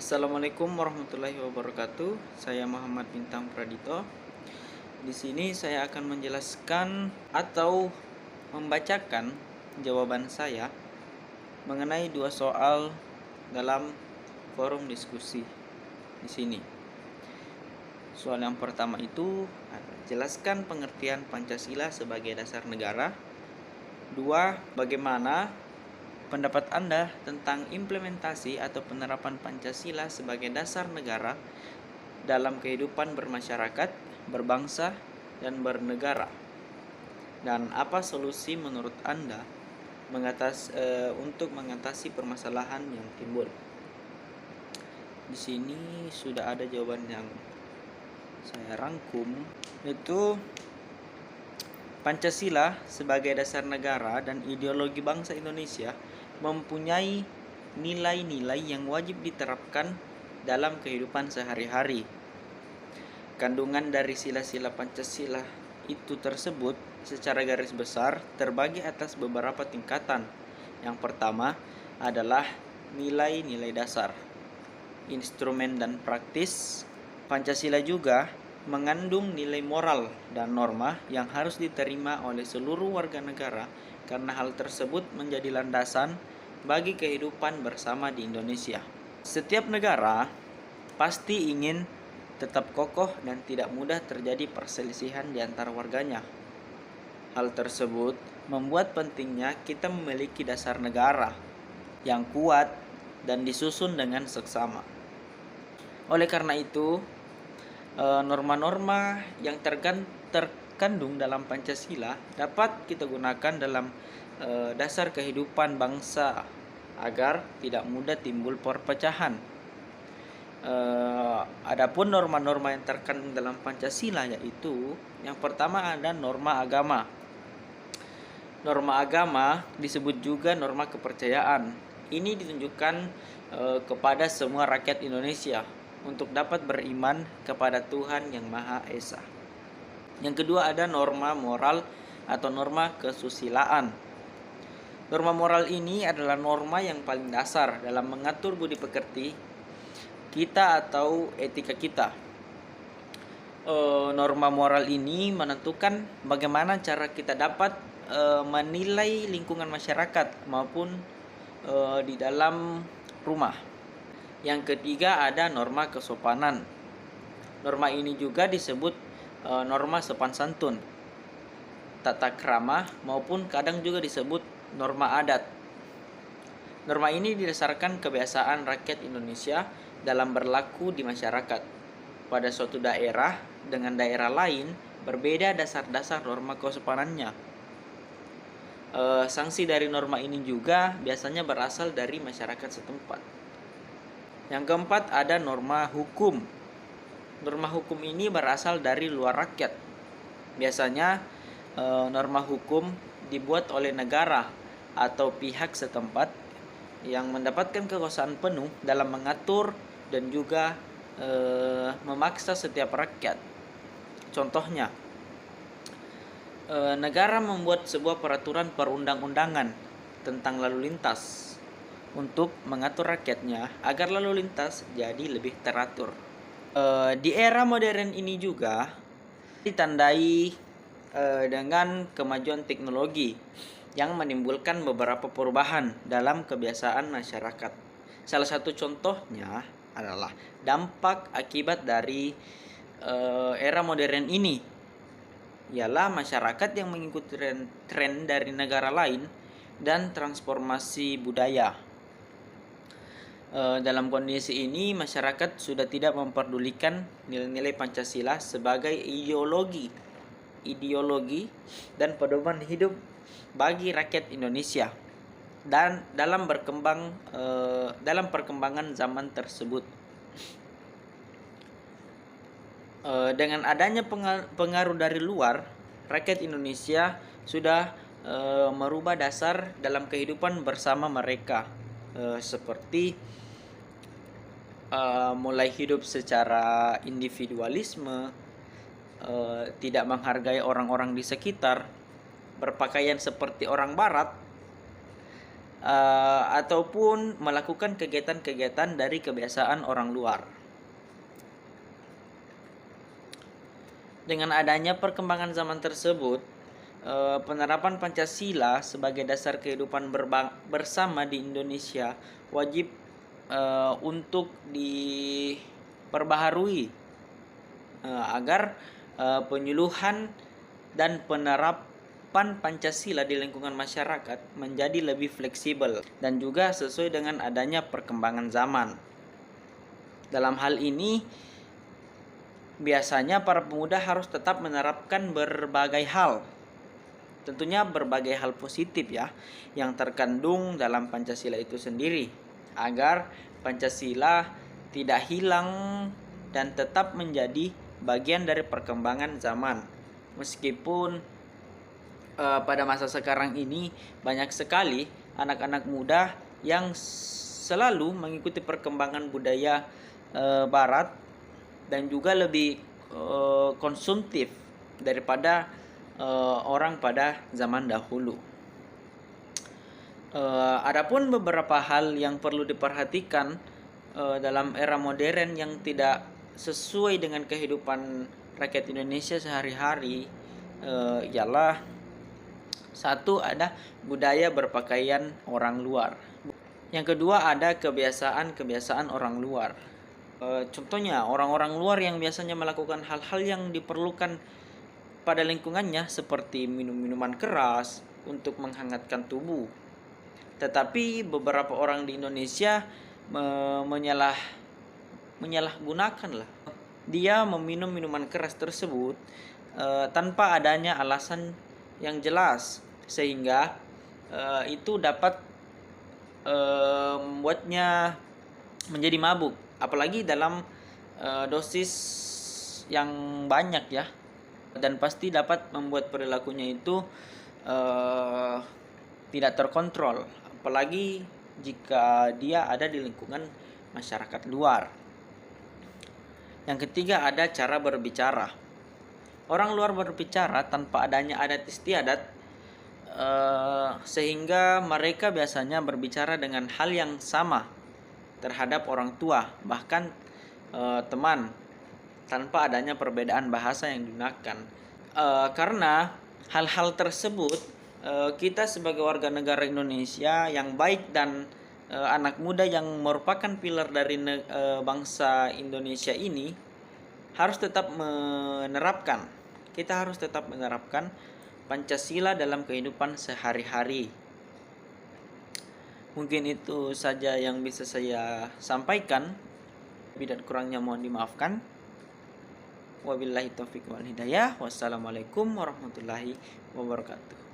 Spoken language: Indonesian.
Assalamualaikum warahmatullahi wabarakatuh. Saya Muhammad Bintang Pradito. Di sini saya akan menjelaskan atau membacakan jawaban saya mengenai dua soal dalam forum diskusi di sini. Soal yang pertama itu jelaskan pengertian Pancasila sebagai dasar negara. Dua, bagaimana pendapat Anda tentang implementasi atau penerapan Pancasila sebagai dasar negara dalam kehidupan bermasyarakat, berbangsa, dan bernegara? Dan apa solusi menurut Anda untuk mengatasi permasalahan yang timbul? Di sini sudah ada jawaban yang saya rangkum, yaitu Pancasila sebagai dasar negara dan ideologi bangsa Indonesia mempunyai nilai-nilai yang wajib diterapkan dalam kehidupan sehari-hari. Kandungan dari sila-sila Pancasila itu tersebut secara garis besar terbagi atas beberapa tingkatan. Yang pertama adalah nilai-nilai dasar, instrumen dan praktis. Pancasila juga mengandung nilai moral dan norma yang harus diterima oleh seluruh warga negara karena hal tersebut menjadi landasan bagi kehidupan bersama di Indonesia. Setiap negara pasti ingin tetap kokoh dan tidak mudah terjadi perselisihan di antara warganya. Hal tersebut membuat pentingnya kita memiliki dasar negara yang kuat dan disusun dengan seksama. Oleh karena itu, norma-norma yang terkandung dalam Pancasila dapat kita gunakan dalam dasar kehidupan bangsa agar tidak mudah timbul perpecahan. Adapun norma-norma yang terkandung dalam Pancasila yaitu yang pertama ada norma agama. Norma agama disebut juga norma kepercayaan. Ini ditunjukkan kepada semua rakyat Indonesia untuk dapat beriman kepada Tuhan Yang Maha Esa. Yang kedua ada norma moral atau norma kesusilaan. Norma moral ini adalah norma yang paling dasar dalam mengatur budi pekerti kita atau etika kita. Norma moral ini menentukan bagaimana cara kita dapat menilai lingkungan masyarakat maupun di dalam rumah. Yang ketiga ada norma kesopanan. Norma ini juga disebut norma sopan santun, tata krama, maupun kadang juga disebut norma adat. Norma ini didasarkan kebiasaan rakyat Indonesia dalam berlaku di masyarakat. Pada suatu daerah dengan daerah lain berbeda dasar-dasar norma kesopanannya. Sanksi dari norma ini juga biasanya berasal dari masyarakat setempat. Yang keempat ada norma hukum. Norma hukum ini berasal dari luar rakyat. Biasanya norma hukum dibuat oleh negara atau pihak setempat yang mendapatkan kekuasaan penuh dalam mengatur dan juga memaksa setiap rakyat. Contohnya, negara membuat sebuah peraturan perundang-undangan tentang lalu lintas untuk mengatur rakyatnya agar lalu lintas jadi lebih teratur. Di era modern ini juga ditandai dengan kemajuan teknologi yang menimbulkan beberapa perubahan dalam kebiasaan masyarakat. Salah satu contohnya adalah dampak akibat dari era modern ini ialah masyarakat yang mengikuti tren dari negara lain dan transformasi budaya. Dalam kondisi ini masyarakat sudah tidak memperdulikan nilai-nilai Pancasila sebagai ideologi dan pedoman hidup bagi rakyat Indonesia dan dalam perkembangan zaman tersebut. Dengan adanya pengaruh dari luar, rakyat Indonesia sudah merubah dasar dalam kehidupan bersama mereka, seperti mulai hidup secara individualisme, tidak menghargai orang-orang di sekitar, berpakaian seperti orang barat, ataupun melakukan kegiatan-kegiatan dari kebiasaan orang luar. Dengan adanya perkembangan zaman tersebut, penerapan Pancasila sebagai dasar kehidupan bersama di Indonesia wajib untuk diperbaharui agar penyuluhan dan penerapan Pancasila di lingkungan masyarakat menjadi lebih fleksibel dan juga sesuai dengan adanya perkembangan zaman. Dalam hal ini, biasanya para pemuda harus tetap menerapkan berbagai hal. Tentunya berbagai hal positif ya yang terkandung dalam Pancasila itu sendiri, agar Pancasila tidak hilang dan tetap menjadi bagian dari perkembangan zaman. Meskipun pada masa sekarang ini banyak sekali anak-anak muda yang selalu mengikuti perkembangan budaya barat dan juga lebih konsumtif daripada orang pada zaman dahulu. Adapun beberapa hal yang perlu diperhatikan dalam era modern yang tidak sesuai dengan kehidupan rakyat Indonesia sehari-hari, ialah satu, ada budaya berpakaian orang luar. Yang kedua, ada kebiasaan-kebiasaan orang luar. Contohnya orang-orang luar yang biasanya melakukan hal-hal yang diperlukan pada lingkungannya seperti minum minuman keras untuk menghangatkan tubuh. Tetapi beberapa orang di Indonesia menyalahgunakan lah. Dia meminum minuman keras tersebut tanpa adanya alasan yang jelas, sehingga itu dapat membuatnya menjadi mabuk, apalagi dalam dosis yang banyak ya, dan pasti dapat membuat perilakunya itu tidak terkontrol, apalagi jika dia ada di lingkungan masyarakat luar. Yang ketiga, ada cara berbicara. Orang luar berbicara tanpa adanya adat istiadat, sehingga mereka biasanya berbicara dengan hal yang sama terhadap orang tua, bahkan teman, tanpa adanya perbedaan bahasa yang digunakan. Karena hal-hal tersebut, kita sebagai warga negara Indonesia yang baik dan anak muda yang merupakan pilar dari bangsa Indonesia ini harus tetap menerapkan. Kita harus tetap menerapkan Pancasila dalam kehidupan sehari-hari. Mungkin itu saja yang bisa saya sampaikan. Lebih dan kurangnya mohon dimaafkan. Wabillahi taufiq wal hidayah. Wassalamualaikum warahmatullahi wabarakatuh.